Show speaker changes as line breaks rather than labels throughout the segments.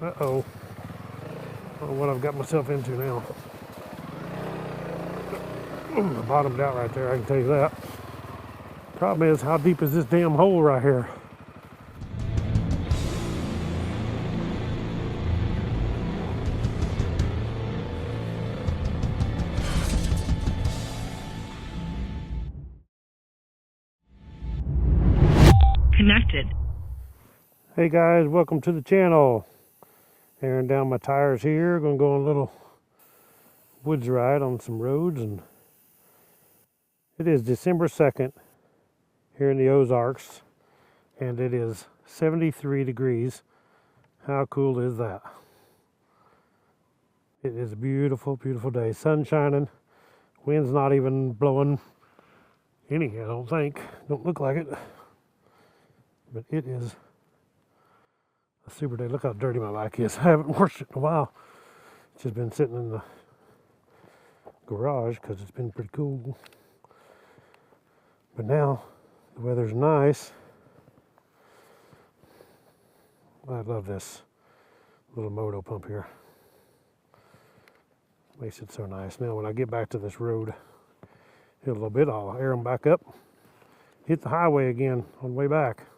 Uh-oh. I don't know what I've got myself into now. I bottomed out right there, I can tell you that. Problem is, how deep is this damn hole right here?
Connected.
Hey guys, welcome to the channel. Airing down my tires here. Gonna go on a little woods ride on some roads, and it is December 2nd here in the Ozarks, and it is 73 degrees. How cool is that? It is a beautiful, beautiful day. Sun shining. Wind's not even blowing any, I don't think. Don't look like it. But it is a super day. Look how dirty my bike is. I haven't washed it in a while. It's just been sitting in the garage because it's been pretty cool. But now the weather's nice. I love this little moto pump here. Makes it so nice. Now when I get back to this road in a little bit, I'll air them back up. Hit the highway again on the way back.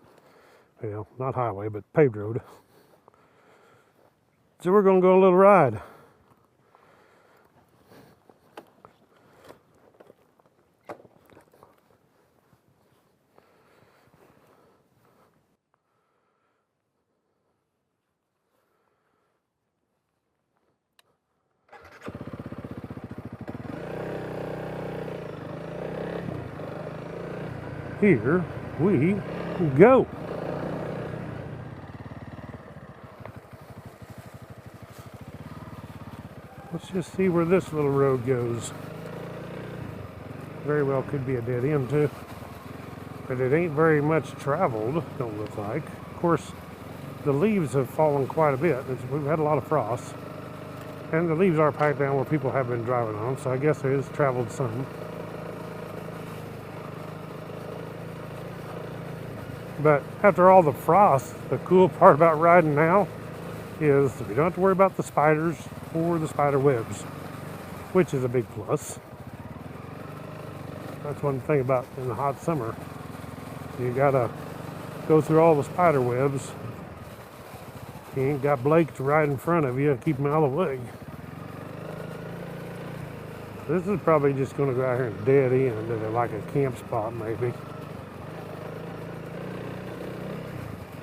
Well, not highway, but paved road. So we're going to go on a little ride. Here we go. Let's just see where this little road goes. Very well could be a dead end too. But it ain't very much traveled, don't look like. Of course, the leaves have fallen quite a bit. We've had a lot of frost. And the leaves are packed down where people have been driving on, so I guess it has traveled some. But after all the frost, the cool part about riding now is you don't have to worry about the spiders or the spider webs, which is a big plus. That's one thing about in the hot summer. You gotta go through all the spider webs. You ain't got Blake to ride in front of you and keep him out of the way. This is probably just gonna go out here and dead end at like a camp spot maybe.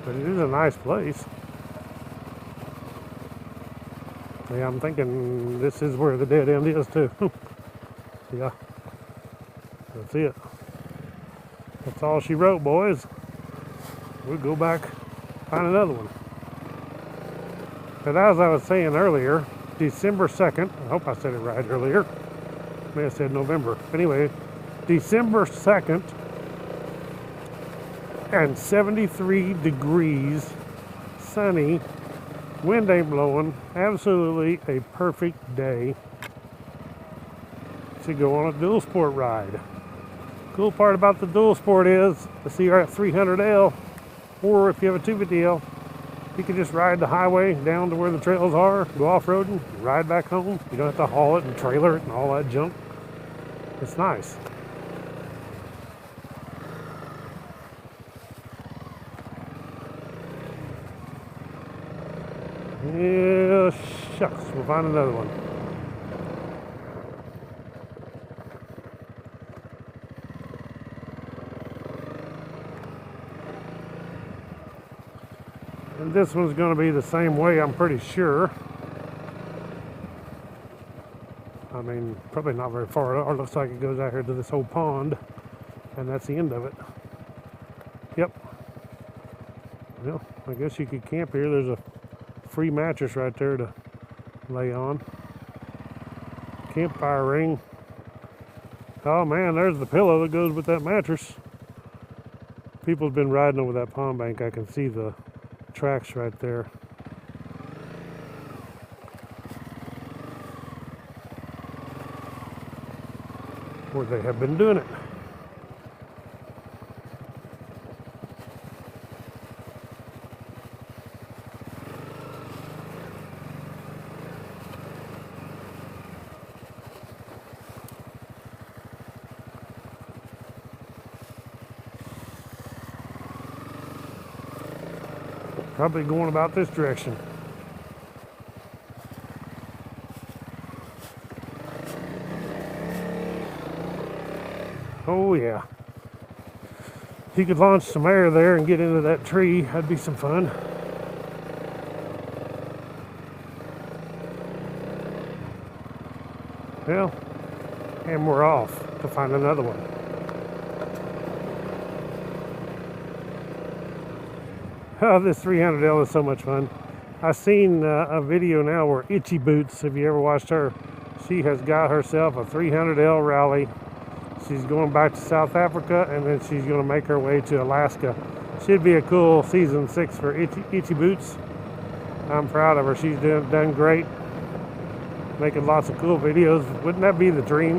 But it is a nice place. Yeah, I'm thinking this is where the dead end is too. Yeah, that's it. That's all she wrote, boys. We'll go back, find another one. But as I was saying earlier, December 2nd, I hope I said it right earlier. May have said November. Anyway, December 2nd, and 73 degrees, sunny, wind ain't blowing, absolutely a perfect day to go on a DUALSPORT ride. Cool part about the DUALSPORT is the CRF300L, or if you have a 250L, you can just ride the highway down to where the trails are, go off-roading, ride back home. You don't have to haul it and trailer it and all that junk. It's nice. Yeah, shucks, we'll find another one. And this one's going to be the same way, I'm pretty sure. I mean, probably not very far. It looks like it goes out here to this whole pond, and that's the end of it. Yep. Well, I guess you could camp here. There's a free mattress right there to lay on. Campfire ring. Oh man, there's the pillow that goes with that mattress. People have been riding over that pond bank. I can see the tracks right there. Where they have been doing it. Probably going about this direction. Oh yeah. If you could launch some air there and get into that tree, that'd be some fun. Well, and we're off to find another one. Oh, this 300L is so much fun. I've seen a video now where Itchy Boots, if you ever watched her, she has got herself a 300L rally. She's going back to South Africa, and then she's going to make her way to Alaska. Should be a cool season 6 for Itchy Boots. I'm proud of her. She's done great. Making lots of cool videos. Wouldn't that be the dream?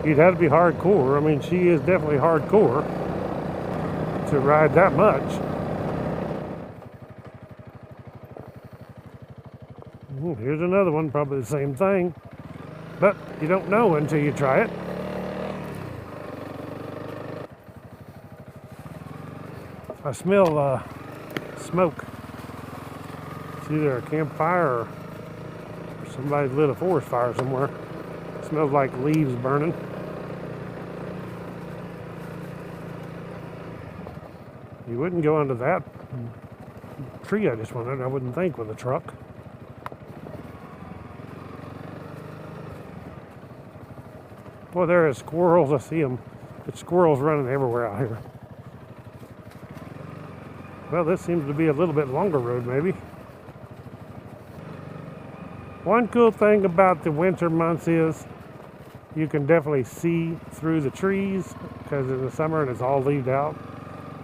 You'd have to be hardcore. I mean, she is definitely hardcore to ride that much. Ooh, here's another one, probably the same thing. But you don't know until you try it. I smell smoke. It's either a campfire or somebody lit a forest fire somewhere. It smells like leaves burning. You wouldn't go into that tree I just went in, I wouldn't think, with a truck. Well, there are squirrels. I see them. But squirrels running everywhere out here. Well, this seems to be a little bit longer road, maybe. One cool thing about the winter months is you can definitely see through the trees, because in the summer it's all leaved out.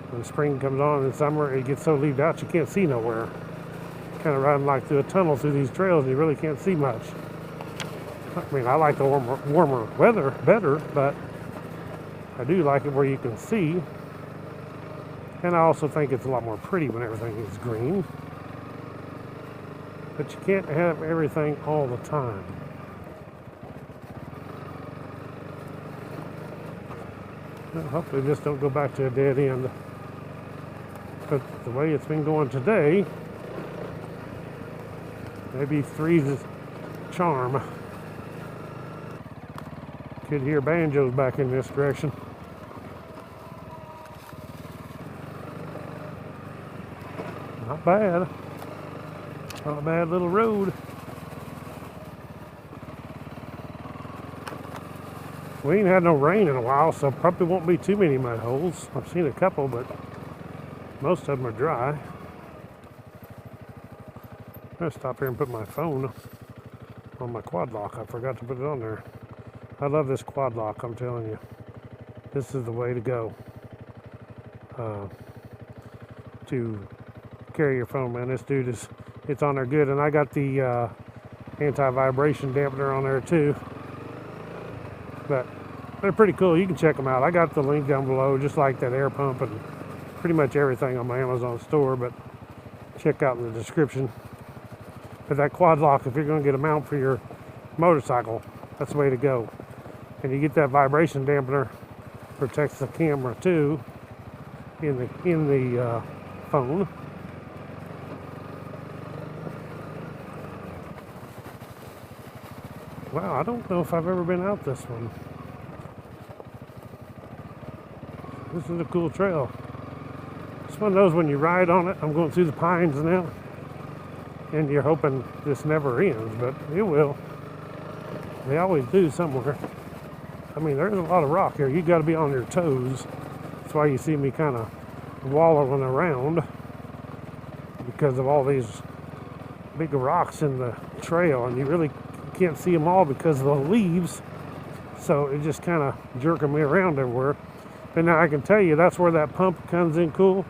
When spring comes on in the summer, it gets so leaved out you can't see nowhere. Kind of riding like through a tunnel through these trails, you really can't see much. I mean, I like the warmer weather better, but I do like it where you can see. And I also think it's a lot more pretty when everything is green. But you can't have everything all the time. Well, hopefully this don't go back to a dead end. But the way it's been going today, maybe three's its charm. Could hear banjos back in this direction. Not bad. Not a bad little road. We ain't had no rain in a while, so probably won't be too many mud holes. I've seen a couple, but most of them are dry. I'm gonna stop here and put my phone on my quad lock. I forgot to put it on there. I love this quad lock, I'm telling you. This is the way to go. To carry your phone, man. This dude is, it's on there good. And I got the anti-vibration dampener on there too. But they're pretty cool. You can check them out. I got the link down below, just like that air pump and pretty much everything on my Amazon store, but check out in the description. But that quad lock, if you're going to get a mount for your motorcycle, that's the way to go. And you get that vibration dampener, protects the camera too in the phone. Wow, I don't know if I've ever been out this one. This is a cool trail. It's one of those when you ride on it. I'm going through the pines now, and you're hoping this never ends, but it will. They always do somewhere. I mean, there's a lot of rock here. You got to be on your toes. That's why you see me kind of wallowing around, because of all these big rocks in the trail, and you really can't see them all because of the leaves. So it just kind of jerking me around everywhere. And now I can tell you that's where that pump comes in cool,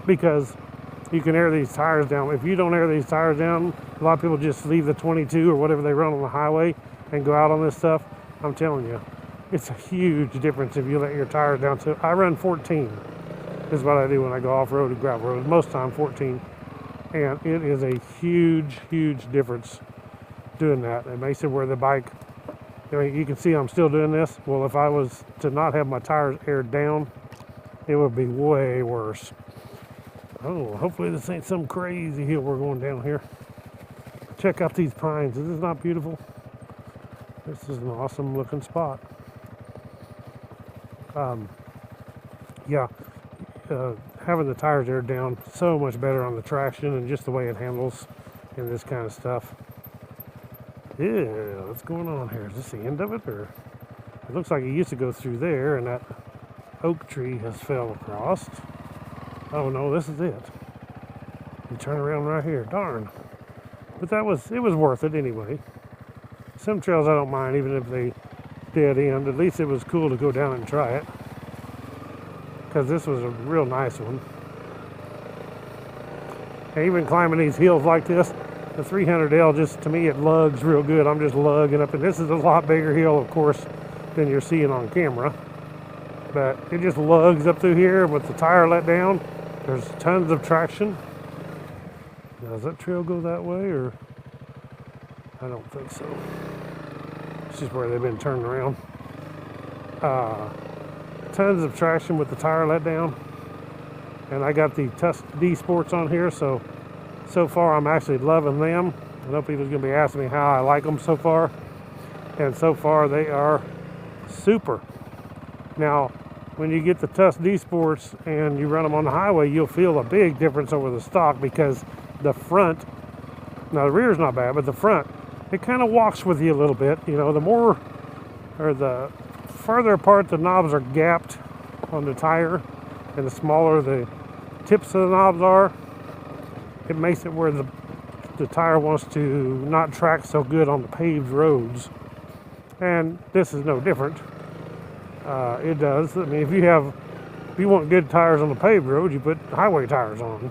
because you can air these tires down. If you don't air these tires down, a lot of people just leave the 22 or whatever they run on the highway and go out on this stuff. I'm telling you, it's a huge difference if you let your tires down. So I run 14 is what I do when I go off-road and gravel road. Most time 14. And it is a huge, huge difference doing that. It makes it where the bike, I mean, you can see I'm still doing this. Well, if I was to not have my tires aired down, it would be way worse. Oh, hopefully this ain't some crazy hill we're going down here. Check out these pines. Is this not beautiful? This is an awesome looking spot. Yeah, having the tires aired down so much better on the traction and just the way it handles and this kind of stuff. Yeah, what's going on here? Is this the end of it, or it looks like it used to go through there and that oak tree has fell across. Oh no, this is it. You turn around right here. Darn. But it was worth it anyway. Some trails I don't mind, even if they dead end. At least it was cool to go down and try it, because this was a real nice one. And even climbing these hills like this, the 300L, just to me, it lugs real good. I'm just lugging up, and this is a lot bigger hill, of course, than you're seeing on camera. But it just lugs up through here with the tire let down. There's tons of traction. Now, does that trail go that way, or? I don't think so. It's just where they've been turned around. Tons of traction with the tire let down. And I got the Tusk D Sports on here, so far I'm actually loving them. I know people's gonna be asking me how I like them so far. And so far they are super. Now, when you get the Tusk D Sports and you run them on the highway, you'll feel a big difference over the stock, because the front, now the rear's not bad, but the front, it kind of walks with you a little bit. You know, the farther apart the knobs are gapped on the tire, and the smaller the tips of the knobs are, it makes it where the tire wants to not track so good on the paved roads. And this is no different. It does. I mean, if you want good tires on the paved road, you put highway tires on,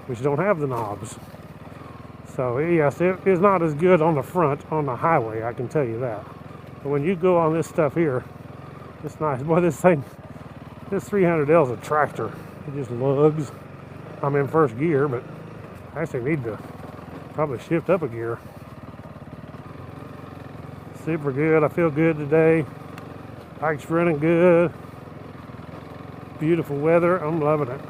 which don't have the knobs. So yes, it is not as good on the front on the highway, I can tell you that. But when you go on this stuff here, it's nice. Boy, this 300L is a tractor. It just lugs. I'm in first gear, but I actually need to probably shift up a gear. Super good. I feel good today. Bike's running good. Beautiful weather. I'm loving it.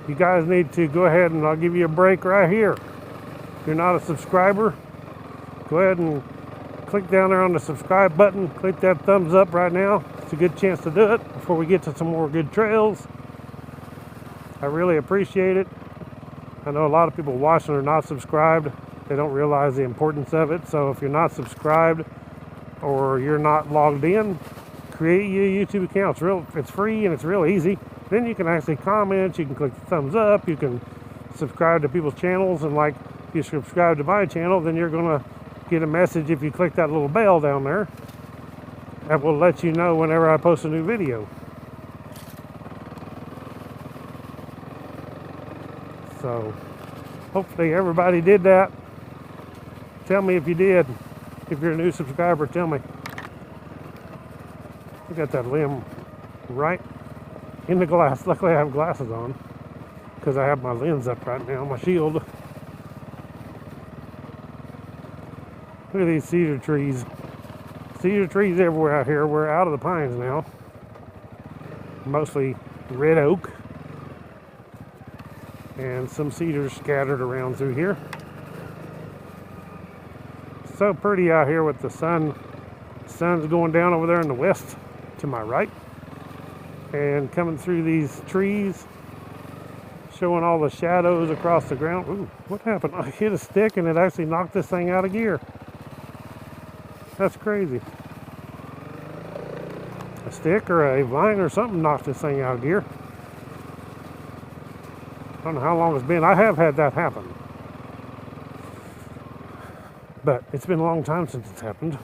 You guys need to go ahead, and I'll give you a break right here. If you're not a subscriber, go ahead and click down there on the subscribe button. Click that thumbs up right now. It's a good chance to do it before we get to some more good trails. I really appreciate it. I know a lot of people watching are not subscribed. They don't realize the importance of it. So if you're not subscribed or you're not logged in, create your YouTube account. It's free and it's real easy. Then you can actually comment. You can click the thumbs up. You can subscribe to people's channels. And like, if you subscribe to my channel, then you're going to get a message if you click that little bell down there. That will let you know whenever I post a new video. So hopefully everybody did that. Tell me if you did. If you're a new subscriber, tell me. I got that limb right in the glass. Luckily I have glasses on, because I have my lens up right now, my shield. Look at these cedar trees. Cedar trees everywhere out here. We're out of the pines now. Mostly red oak. And some cedars scattered around through here. So pretty out here with the sun. Sun's going down over there in the west to my right. And coming through these trees, showing all the shadows across the ground. Ooh, what happened? I hit a stick and it actually knocked this thing out of gear. That's crazy. A stick or a vine or something knocked this thing out of gear. I don't know how long it's been. I have had that happen. But it's been a long time since it's happened.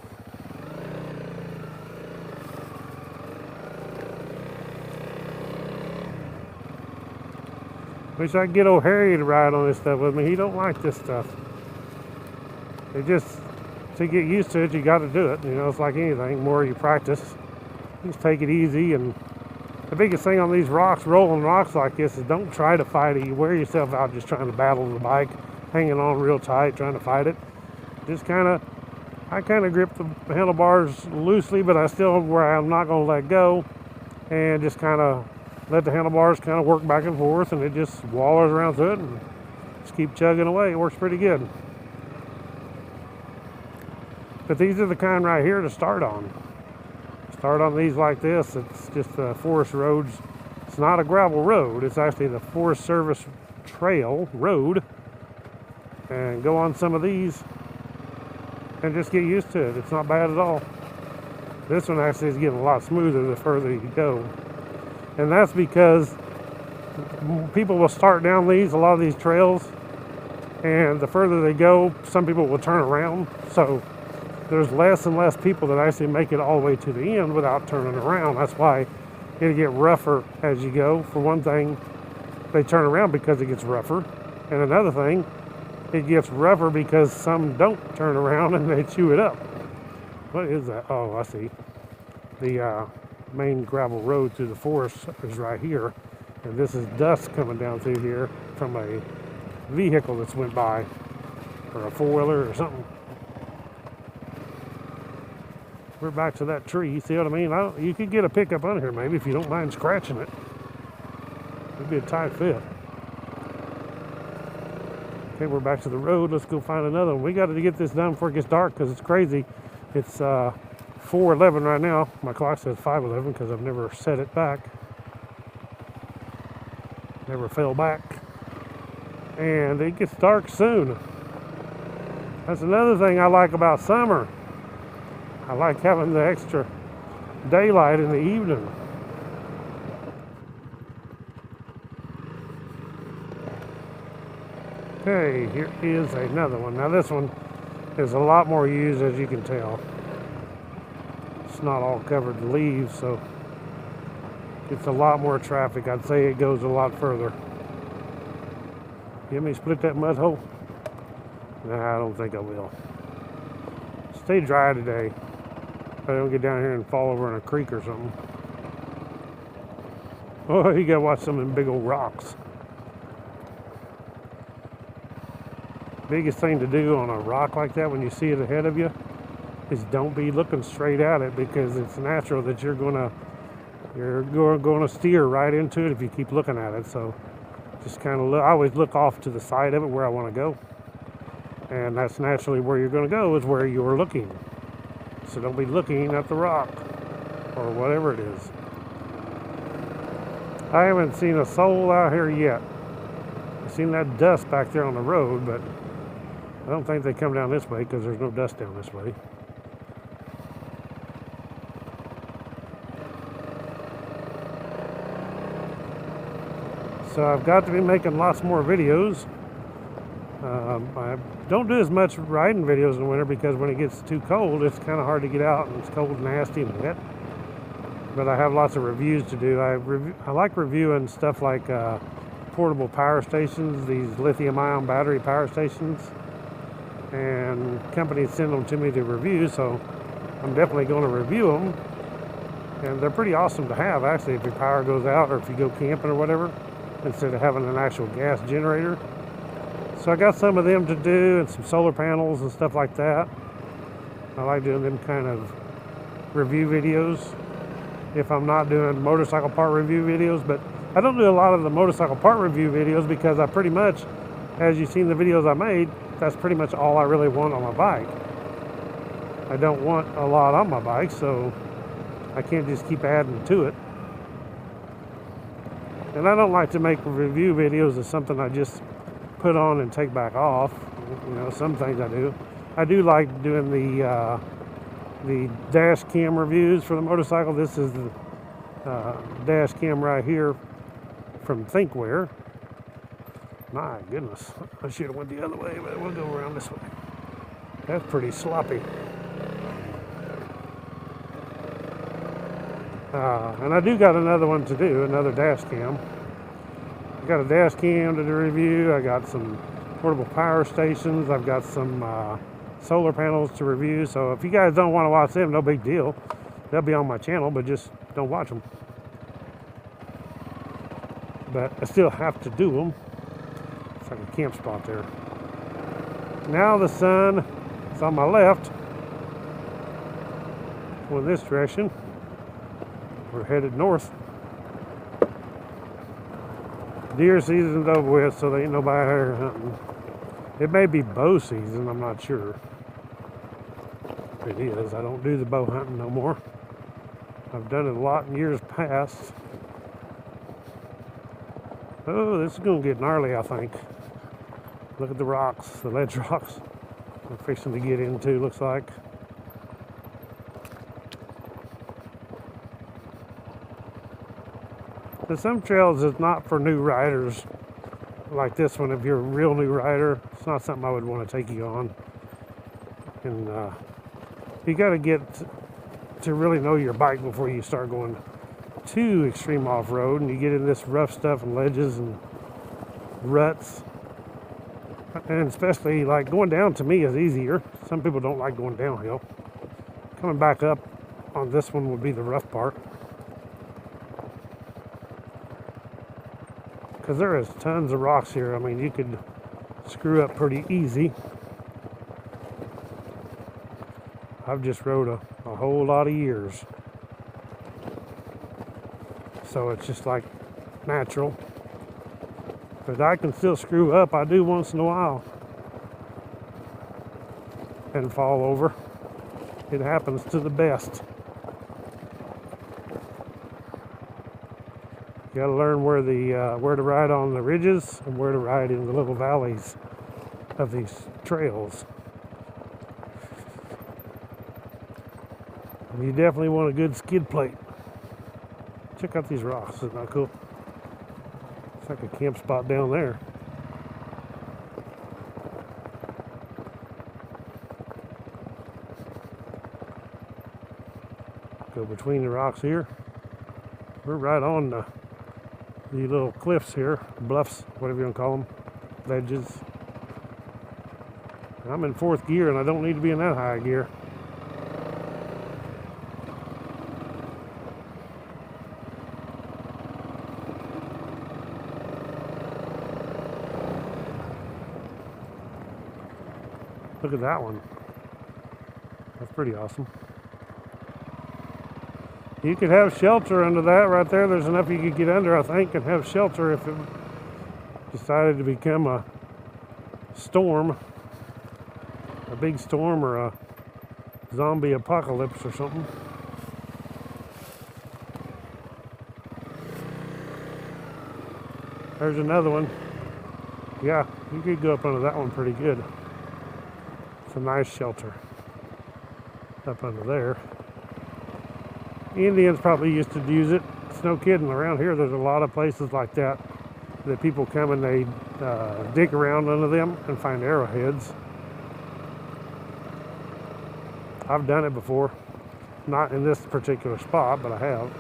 Wish I could get old Harry to ride on this stuff with me. He don't like this stuff. It just, to get used to it, you got to do it. You know, it's like anything. The more you practice, just take it easy. And the biggest thing on these rocks, rolling rocks like this, is don't try to fight it. You wear yourself out just trying to battle the bike, hanging on real tight, trying to fight it. Just I kind of grip the handlebars loosely, but I still, where I'm not going to let go. and just kind of let the handlebars kind of work back and forth, and it just wallers around through it and just keep chugging away. It works pretty good. But these are the kind right here to start on. Start on these like this. It's just the forest roads. It's not a gravel road. It's actually the Forest Service trail road. And go on some of these and just get used to it. It's not bad at all. This one actually is getting a lot smoother the further you go. And that's because people will start down a lot of these trails, and the further they go, some people will turn around. So there's less and less people that actually make it all the way to the end without turning around. That's why it'll get rougher as you go. For one thing, they turn around because it gets rougher. And another thing, it gets rougher because some don't turn around and they chew it up. What is that? Oh, I see. The main gravel road through the forest is right here. And this is dust coming down through here from a vehicle that's went by, or a four-wheeler or something. We're back to that tree. See what I mean? You could get a pickup under here maybe if you don't mind scratching it. It'd be a tight fit. Okay, we're back to the road. Let's go find another one. We got to get this done before it gets dark because it's crazy. It's 4:11 right now. My clock says 5:11 because I've never set it back. Never fell back. And it gets dark soon. That's another thing I like about summer. I like having the extra daylight in the evening. Okay, here is another one. Now this one is a lot more used, as you can tell. It's not all covered in leaves, so it's a lot more traffic. I'd say it goes a lot further. You want me to split that mud hole? Nah, I don't think I will. Stay dry today. I don't get down here and fall over in a creek or something. Oh, you gotta watch some of them big old rocks. Biggest thing to do on a rock like that when you see it ahead of you is don't be looking straight at it, because it's natural that you're gonna steer right into it if you keep looking at it. So just kind of I always look off to the side of it where I want to go, and that's naturally where you're going to go, is where you're looking. So don't be looking at the rock or whatever it is. I haven't seen a soul out here yet. I've seen that dust back there on the road, but I don't think they come down this way because there's no dust down this way. So I've got to be making lots more videos. I don't do as much riding videos in the winter because when it gets too cold, it's kind of hard to get out and it's cold and nasty and wet. But I have lots of reviews to do. I like reviewing stuff like portable power stations, these lithium-ion battery power stations. And companies send them to me to review, so I'm definitely going to review them. And they're pretty awesome to have, actually, if your power goes out or if you go camping or whatever, instead of having an actual gas generator. So I got some of them to do, and some solar panels and stuff like that. I like doing them kind of review videos if I'm not doing motorcycle part review videos. But I don't do a lot of the motorcycle part review videos because I pretty much, as you've seen the videos I made, that's pretty much all I really want on my bike. I don't want a lot on my bike, so I can't just keep adding to it. And I don't like to make review videos of something I just put on and take back off. You know, some things I do. I do like doing the dash cam reviews for the motorcycle. This is the dash cam right here from Thinkware. My goodness, I should have went the other way, but we'll go around this way. That's pretty sloppy. And I do got another one to do, another dash cam. I got a dash cam to review. I got some portable power stations. I've got some solar panels to review. So if you guys don't want to watch them, no big deal. They'll be on my channel, but just don't watch them. But I still have to do them. It's like a camp spot there. Now the sun is on my left, going this direction. we're headed north. Deer season's over with, so there ain't nobody here hunting. It may be bow season, I'm not sure. It is. I don't do the bow hunting no more. I've done it a lot in years past. Oh, this is going to get gnarly, I think. Look at the rocks, the ledge rocks we're fixing to get into, looks like. But some trails is not for new riders like this one. If you're a real new rider, it's not something I would want to take you on. And you got to get to really know your bike before you start going too extreme off-road and you get in this rough stuff and ledges and ruts. And especially like going down to me is easier. Some people don't like going downhill. Coming back up on this one would be the rough part. Because there is tons of rocks here. I mean, you could screw up pretty easy. I've just rode a whole lot of years. So it's just like natural. But I can still screw up. I do once in a while. And fall over. It happens to the best. You got to learn where to ride on the ridges and where to ride in the little valleys of these trails. And you definitely want a good skid plate. Check out these rocks. Isn't that cool? It's like a camp spot down there. Go between the rocks here. We're right on the little cliffs here, bluffs, whatever you want to call them, ledges. I'm in 4th gear and I don't need to be in that high gear. Look at that one. That's pretty awesome. You could have shelter under that right there. There's enough you could get under, I think, and have shelter if it decided to become a storm, a big storm or a zombie apocalypse or something. There's another one. Yeah, you could go up under that one pretty good. It's a nice shelter up under there. Indians probably used to use it. It's no kidding. Around here, there's a lot of places like that that people come and they dig around under them and find arrowheads. I've done it before. Not in this particular spot, but I have.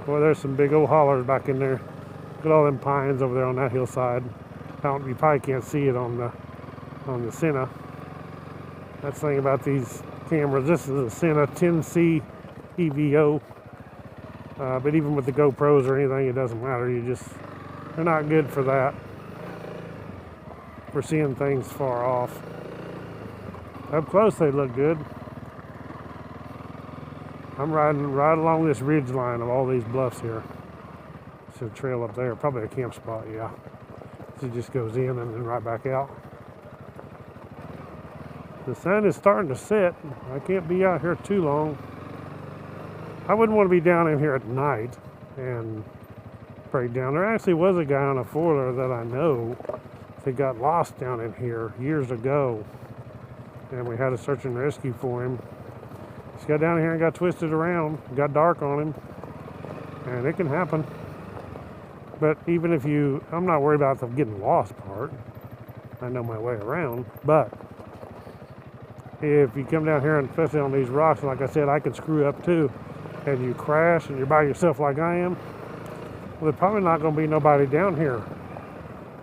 Boy, there's some big old hollers back in there. Look at all them pines over there on that hillside. You probably can't see it on the Senna. That's the thing about these cameras. This is a Senna 10C EVO. But even with the GoPros or anything, it doesn't matter. They're not good for that. For seeing things far off. Up close, they look good. I'm riding right along this ridge line of all these bluffs here. There's a trail up there, probably a camp spot, yeah. So it just goes in and then right back out. The sun is starting to set. I can't be out here too long. I wouldn't want to be down in here at night and break down. There actually was a guy on a four-wheeler that I know that got lost down in here years ago. And we had a search and rescue for him. He got down here and got twisted around. Got dark on him. And it can happen. But even if I'm not worried about the getting lost part. I know my way around. But if you come down here, and especially on these rocks, like I said, I can screw up too, and you crash and you're by yourself like I am, well, there's probably not going to be nobody down here,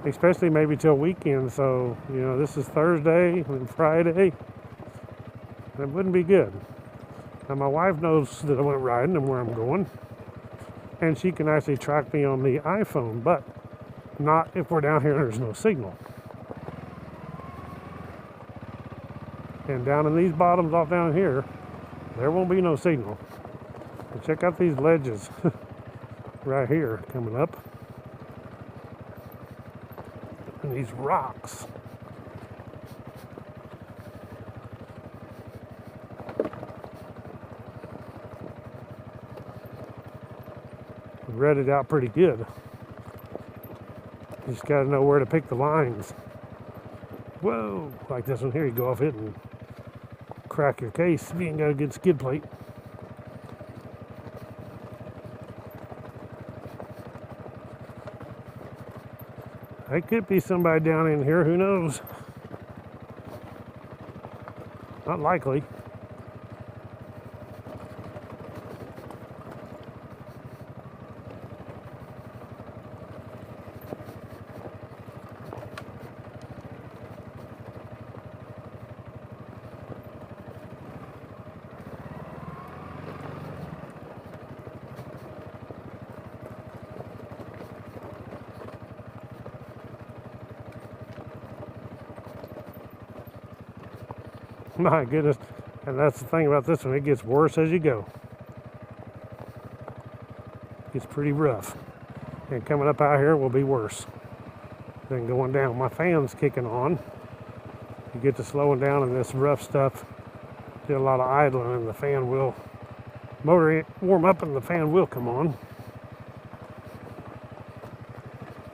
especially maybe till weekend. So, this is Thursday and Friday. That wouldn't be good. Now, my wife knows that I went riding and where I'm going, and she can actually track me on the iPhone, but not if we're down here and there's no signal. And down in these bottoms off down here, there won't be no signal. But check out these ledges right here coming up. And these rocks. We read it out pretty good. You just got to know where to pick the lines. Whoa, like this one here, you go off it and crack your case if you ain't got a good skid plate. There could be somebody down in here, who knows? Not likely. My goodness, and that's the thing about this one, it gets worse as you go. It's pretty rough, and coming up out here will be worse than going down. My fan's kicking on. You get to slowing down in this rough stuff, do a lot of idling, and the fan will motor warm up and the fan will come on.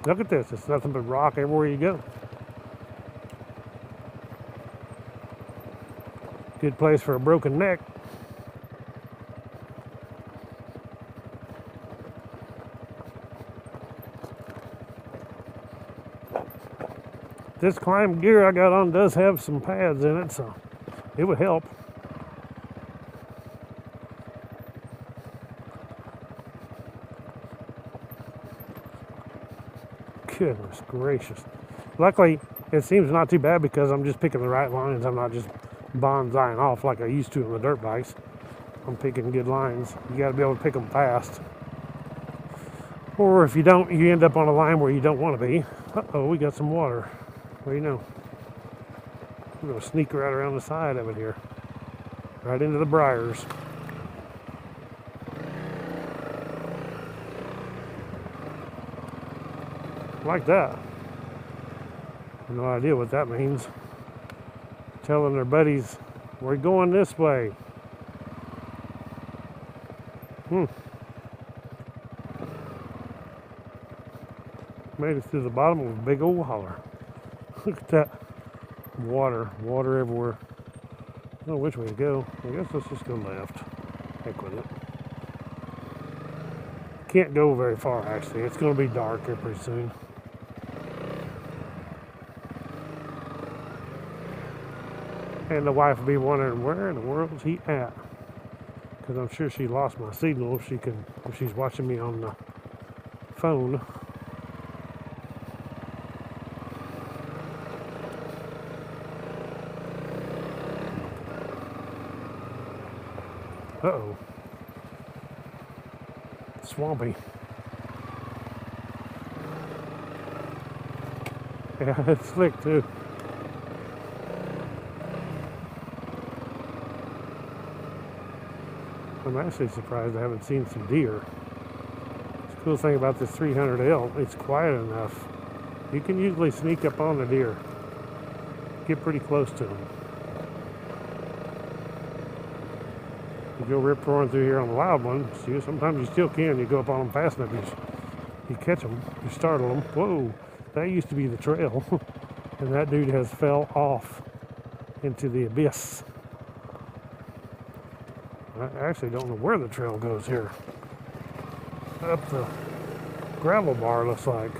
Look at this, it's nothing but rock everywhere you go. Good place for a broken neck. This climb gear I got on does have some pads in it, so it would help. Goodness gracious. Luckily, it seems not too bad because I'm just picking the right lines. I'm not just bonsaiing off like I used to on the dirt bikes. I'm picking good lines. You got to be able to pick them fast. Or if you don't, you end up on a line where you don't want to be. Uh-oh, we got some water. What do you know? We're going to sneak right around the side of it here. Right into the briars. Like that. No idea what that means. Telling their buddies, we're going this way. Made it through the bottom of a big old holler. Look at that. Water everywhere. I don't know which way to go. I guess let's just go left. Heck with it. Can't go very far actually. It's going to be dark here pretty soon. And the wife will be wondering, where in the world is he at? Because I'm sure she lost my signal if she's watching me on the phone. Uh-oh. Swampy. Yeah, it's slick too. I'm actually surprised I haven't seen some deer. The cool thing about this 300L, it's quiet enough. You can usually sneak up on the deer. Get pretty close to them. You go rip roaring through here on the loud one, sometimes you still can. You go up on them fast enough, you catch them, you startle them. Whoa, that used to be the trail. And that dude has fell off into the abyss. I actually don't know where the trail goes here. Up the gravel bar, looks like.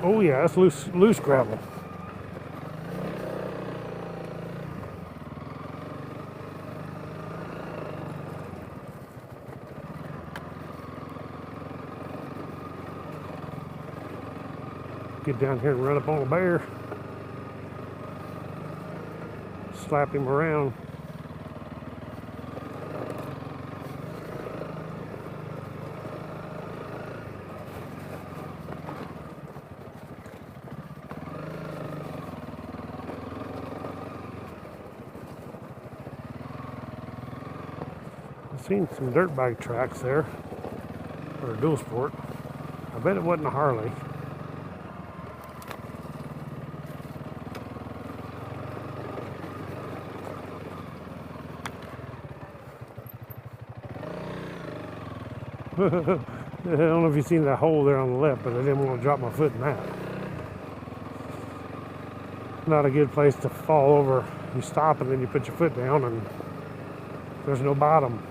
Oh yeah, that's loose gravel. Get down here and run up on a bear. Slap him around. Seen some dirt bike tracks there, or a DUALSPORT. I bet it wasn't a Harley. I don't know if you've seen that hole there on the left, but I didn't want to drop my foot in that. Not a good place to fall over. You stop and then you put your foot down and there's no bottom.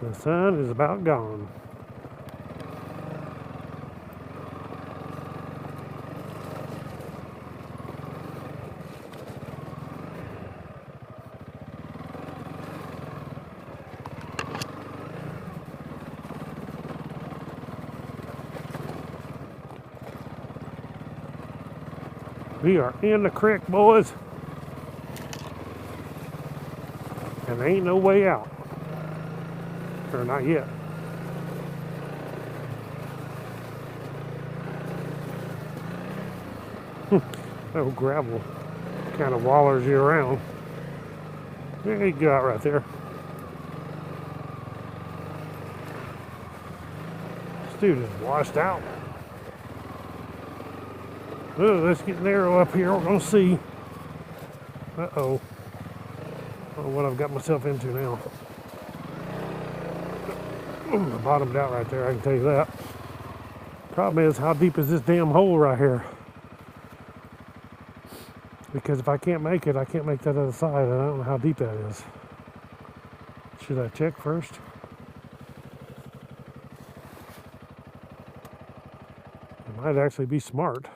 The sun is about gone. We are in the creek, boys. And there ain't no way out. Or not yet. Oh, gravel kind of wallers you around. There you go, out right there. This dude is washed out. Oh, let's get narrow up here. We're gonna see. Uh-oh. Oh, what I've got myself into now. Ooh, I bottomed out right there, I can tell you that. Problem is, how deep is this damn hole right here? Because if I can't make it, I can't make that other side. I don't know how deep that is. Should I check first? It might actually be smart.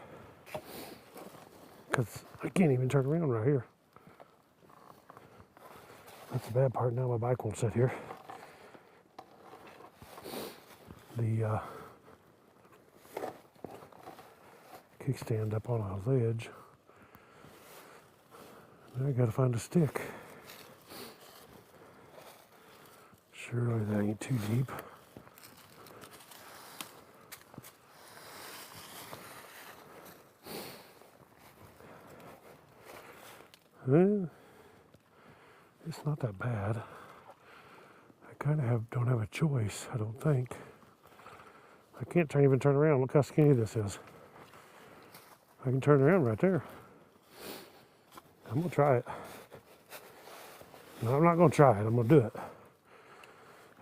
Because I can't even turn around right here. That's the bad part. Now my bike won't sit here. The kickstand up on a ledge. Now I gotta find a stick. Surely that ain't too deep. It's not that bad. I kind of don't have a choice, I don't think. I can't even turn around. Look how skinny this is. I can turn around right there. I'm going to try it. No, I'm not going to try it. I'm going to do it.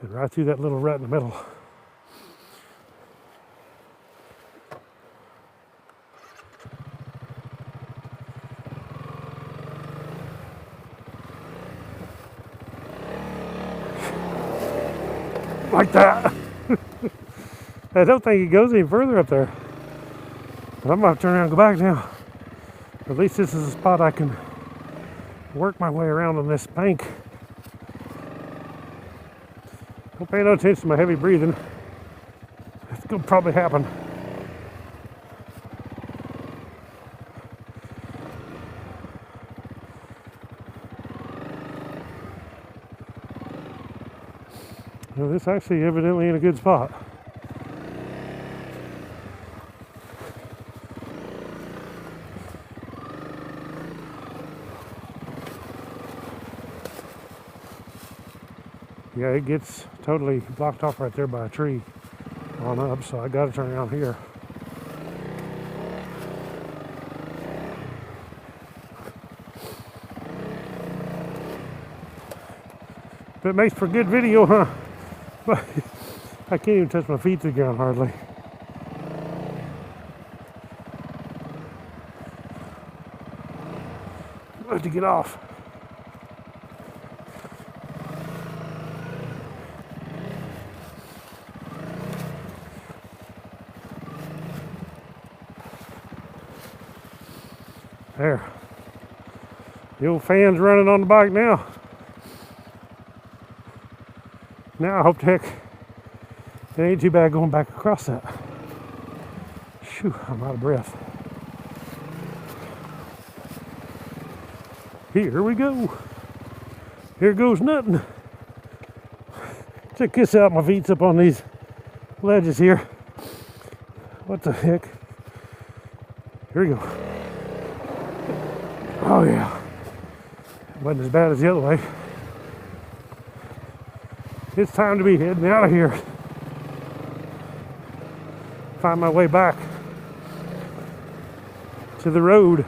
And right through that little rut in the middle. Like that. I don't think it goes any further up there. But I'm about to turn around and go back now. At least this is a spot I can work my way around on this bank. Don't pay no attention to my heavy breathing. It's gonna probably happen. Well, this actually evidently in a good spot. Yeah, it gets totally blocked off right there by a tree on up, so I got to turn around here. But it makes for good video, huh? But I can't even touch my feet to the ground hardly. I have to get off. There. The old fan's running on the bike now. Now I hope to heck it ain't too bad going back across that. Phew, I'm out of breath. Here we go. Here goes nothing. Check this out. My feet's up on these ledges here. What the heck? Here we go. Oh yeah. Wasn't as bad as the other way. It's time to be heading out of here. Find my way back to the road.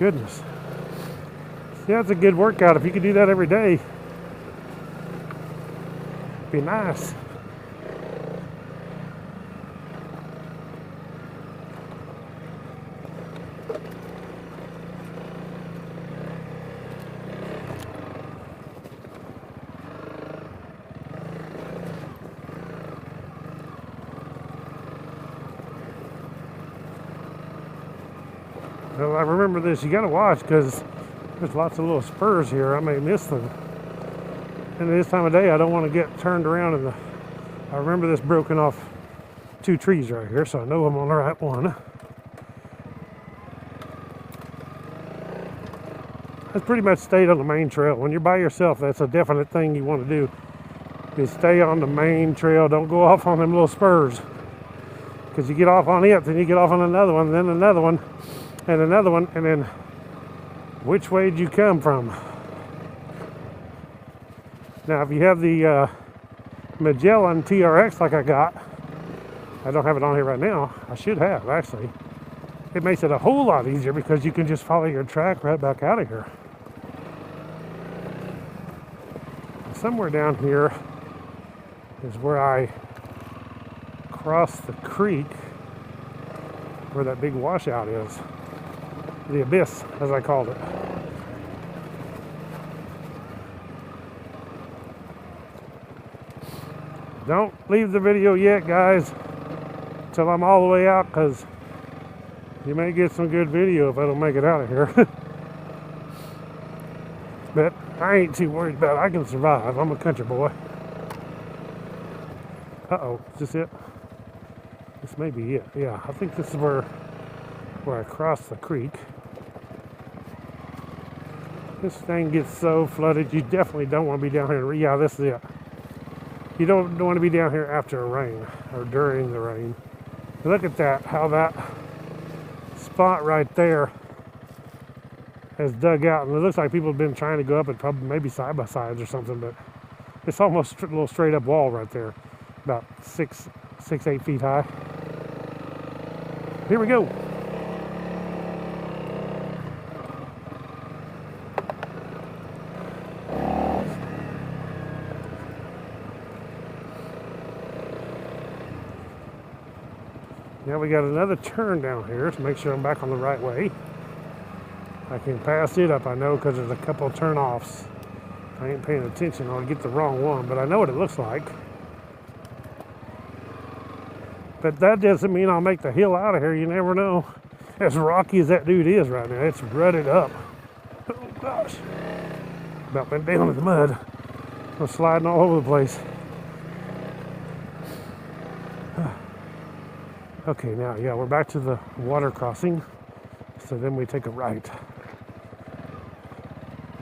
Goodness. Yeah, it's a good workout. If you could do that every day, it'd be nice. Well, I remember this. You got to watch because there's lots of little spurs here. I may miss them. And this time of day, I don't want to get turned around in the... I remember this broken off 2 trees right here, so I know I'm on the right one. I've pretty much stayed on the main trail. When you're by yourself, that's a definite thing you want to do. Is stay on the main trail. Don't go off on them little spurs. Because you get off on it, then you get off on another one, then another one. And another one, and then which way did you come from? Now, if you have the Magellan TRX like I got, I don't have it on here right now. I should have, actually. It makes it a whole lot easier because you can just follow your track right back out of here. Somewhere down here is where I cross the creek, where that big washout is. The abyss, as I called it. Don't leave the video yet, guys, till I'm all the way out, because you may get some good video if I don't make it out of here. But I ain't too worried about it. I can survive. I'm a country boy. Uh-oh, is this it? This may be it. Yeah, I think this is where I cross the creek. This thing gets so flooded, you definitely don't want to be down here. Yeah, this is it. You don't want to be down here after a rain or during the rain. Look at that, how that spot right there has dug out. And it looks like people have been trying to go up it, probably maybe side by sides or something, but it's almost a little straight up wall right there. About 8 feet high. Here we go. Now we got another turn down here to make sure I'm back on the right way. I can pass it up, I know, because there's a couple of turn-offs. I ain't paying attention, I'll get the wrong one, but I know what it looks like. But that doesn't mean I'll make the hill out of here, you never know. As rocky as that dude is right now, it's rutted up. Oh gosh. About went down in the mud. I'm sliding all over the place. Okay, now, yeah, we're back to the water crossing. So then we take a right.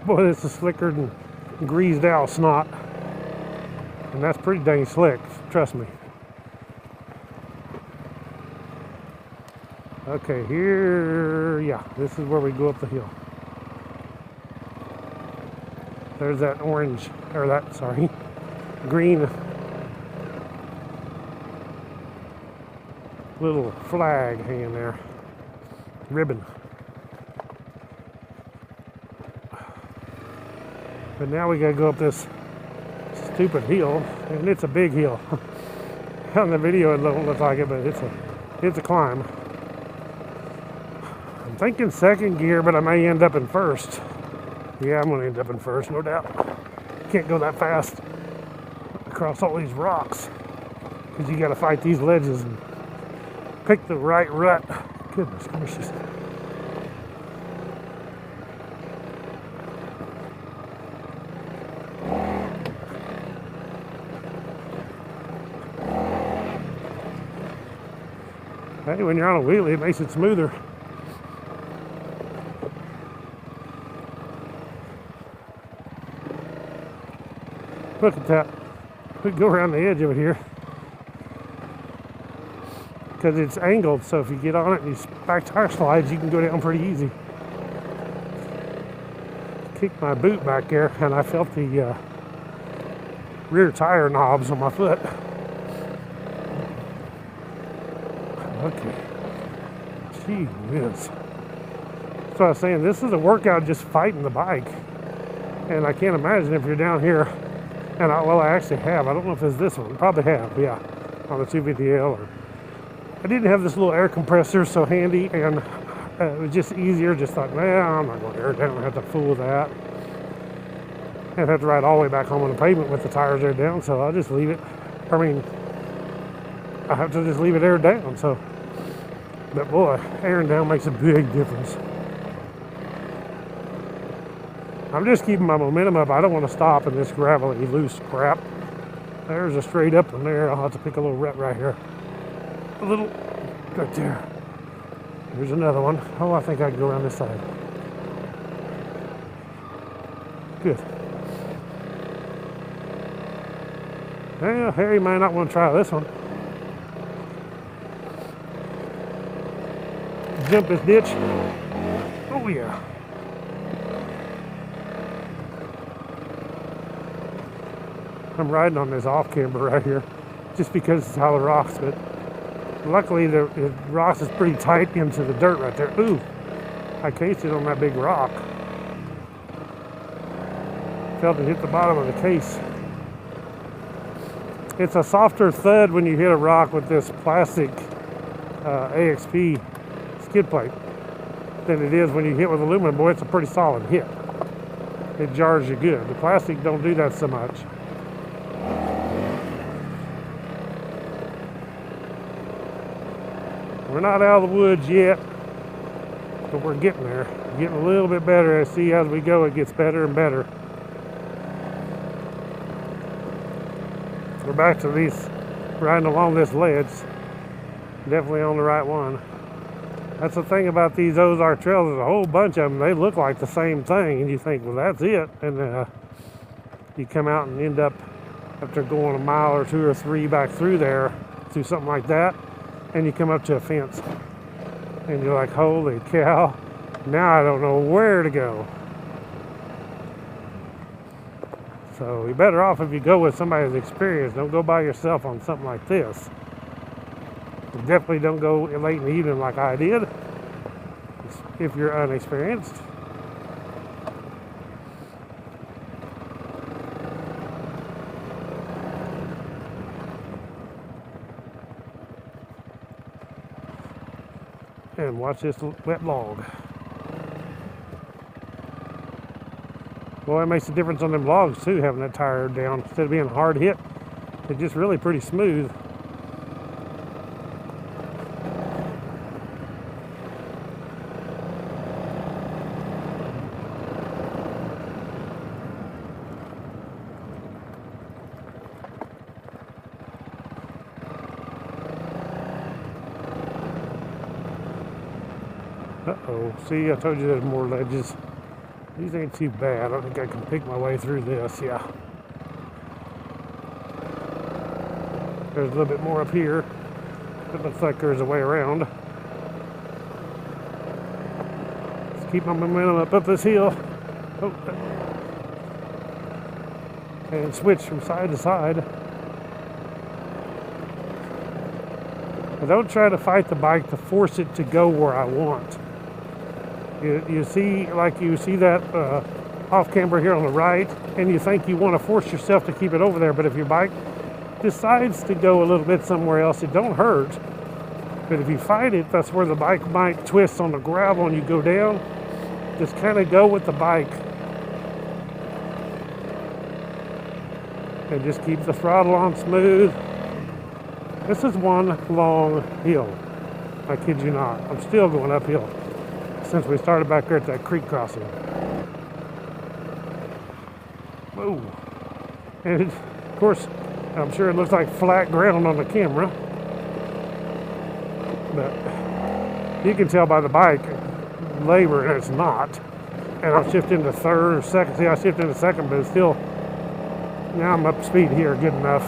Boy, this is slicker than greased out snot. And that's pretty dang slick, trust me. Okay, here, yeah, this is where we go up the hill. There's that orange, or that, sorry, green little flag hanging there, ribbon. But now we gotta go up this stupid hill, and it's a big hill. On the video it don't look like it, but it's a climb. I'm thinking second gear, but I may end up in first. Yeah, I'm gonna end up in first, no doubt. Can't go that fast across all these rocks, because you gotta fight these ledges and pick the right rut. Goodness gracious. Hey, when you're on a wheelie, it makes it smoother. Look at that. We go around the edge over here because it's angled, so if you get on it and you back tire slides, you can go down pretty easy. Kicked my boot back there, and I felt the rear tire knobs on my foot. Okay. Gee whiz. That's what I was saying. This is a workout just fighting the bike. And I can't imagine if you're down here. And I actually have. I don't know if it's this one. Probably have, yeah. On the 250L. I didn't have this little air compressor so handy. And it was just easier. Just thought, well, I'm not going to air it down. I have to fool with that. And have to ride all the way back home on the pavement with the tires aired down. So I'll just leave it. I mean, I have to just leave it aired down. So. But boy, airing down makes a big difference. I'm just keeping my momentum up. I don't want to stop in this gravelly, loose crap. There's a straight up one there. I'll have to pick a little rut right here. A little, right there. There's another one. Oh, I think I can go around this side. Good. Well, Harry might not want to try this one. Jump this ditch. Oh yeah. I'm riding on this off camber right here just because it's how the rocks, but luckily the rocks is pretty tight into the dirt right there. Ooh, I cased it on that big rock. Felt it hit the bottom of the case. It's a softer thud when you hit a rock with this plastic AXP skid plate than it is when you hit with aluminum. Boy, it's a pretty solid hit. It jars you good. The plastic don't do that so much. We're not out of the woods yet, but we're getting there. Getting a little bit better. I see as we go, it gets better and better. We're back to these, riding along this ledge. Definitely on the right one. That's the thing about these Ozark trails, there's a whole bunch of them. They look like the same thing, and you think, well, that's it. And you come out and end up, after going a mile or two or three back through there, through something like that, and you come up to a fence. And you're like, holy cow, now I don't know where to go. So you're better off if you go with somebody who's experienced. Don't go by yourself on something like this. Definitely don't go late in the evening like I did if you're unexperienced. And watch this wet log. Boy, it makes a difference on them logs too, having that tire down. Instead of being hard hit, it's just really pretty smooth. Uh-oh. See, I told you there's more ledges. These ain't too bad. I think I can pick my way through this, yeah. There's a little bit more up here. It looks like there's a way around. Let's keep my momentum up this hill. Oh. And switch from side to side. I don't try to fight the bike to force it to go where I want. You see that off camber here on the right, and you think you want to force yourself to keep it over there, but if your bike decides to go a little bit somewhere else, it don't hurt. But if you fight it, that's where the bike might twist on the gravel and you go down. Just kind of go with the bike. And just keep the throttle on smooth. This is one long hill. I kid you not. I'm still going uphill since we started back there at that creek crossing. Whoa. And it, of course, I'm sure it looks like flat ground on the camera, but you can tell by the bike labor and it's not. And I'll shift into third or second. See, I shift into second, but it's still, now I'm up to speed here good enough.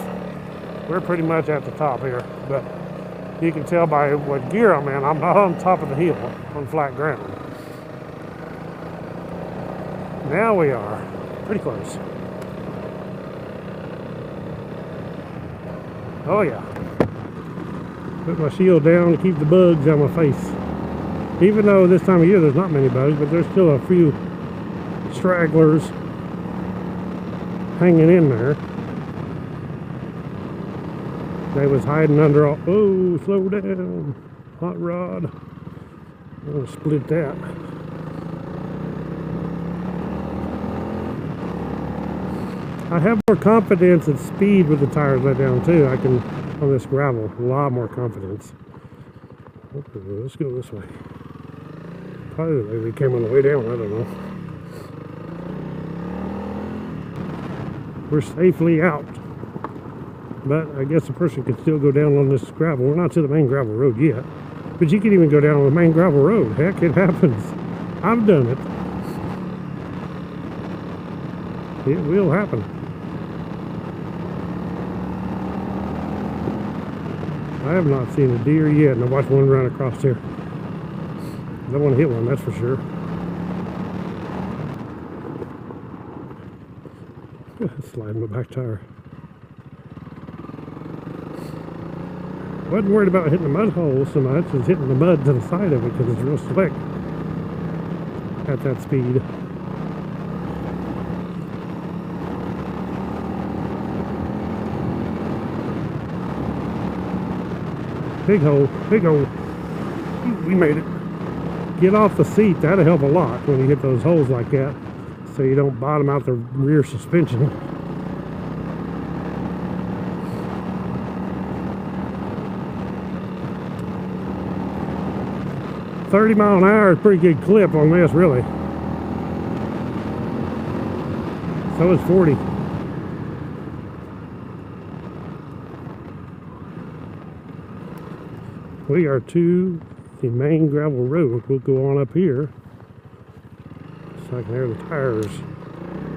We're pretty much at the top here, but you can tell by what gear I'm in, I'm not on top of the hill on flat ground. Now we are pretty close. Oh yeah. Put my shield down to keep the bugs out of my face. Even though this time of year there's not many bugs, but there's still a few stragglers hanging in there. They was hiding under all, oh, slow down, hot rod. I'm gonna split that. I have more confidence at speed with the tires let down too. I can, on this gravel, a lot more confidence. Okay, let's go this way. Probably the way we came on the way down, I don't know. We're safely out. But I guess a person could still go down on this gravel. We're not to the main gravel road yet. But you can even go down on the main gravel road. Heck, it happens. I've done it. It will happen. I have not seen a deer yet, and I watched one run across here. I don't want to hit one, that's for sure. Sliding my back tire. Wasn't worried about hitting the mud hole so much as hitting the mud to the side of it because it's real slick at that speed. Big hole, big hole. We made it. Get off the seat, that'll help a lot when you hit those holes like that so you don't bottom out the rear suspension. $30 miles an hour is a pretty good clip on this, really. So is 40. We are to the main gravel road. We'll go on up here so I can air the tires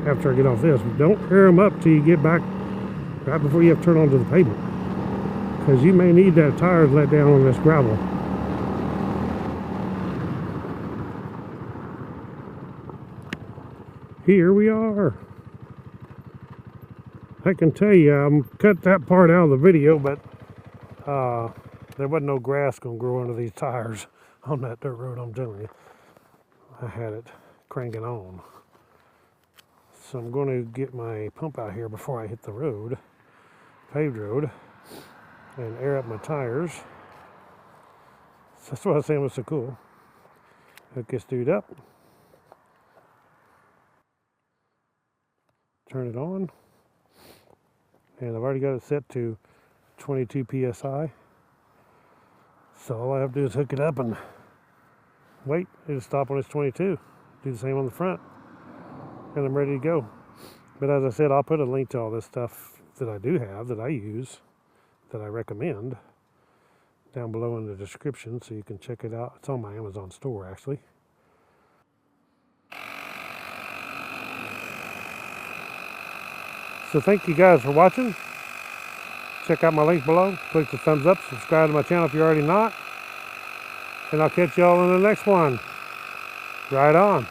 after I get off this. But don't air them up till you get back right before you have to turn onto the pavement, because you may need that tire let down on this gravel. Here we are. I can tell you, I cut that part out of the video, but there wasn't no grass gonna grow under these tires on that dirt road, I'm telling you. I had it cranking on. So I'm going to get my pump out here before I hit the road, paved road, and air up my tires. So that's what I was saying was so cool. Hook this dude up. Turn it on, and I've already got it set to 22 psi. So all I have to do is hook it up and wait. It'll stop when it's 22. Do the same on the front, and I'm ready to go. But as I said, I'll put a link to all this stuff that I do have, that I use, that I recommend, down below in the description, so you can check it out. It's on my Amazon store, actually. So thank you guys for watching. Check out my links below. Click the thumbs up. Subscribe to my channel if you're already not. And I'll catch y'all in the next one. Right on.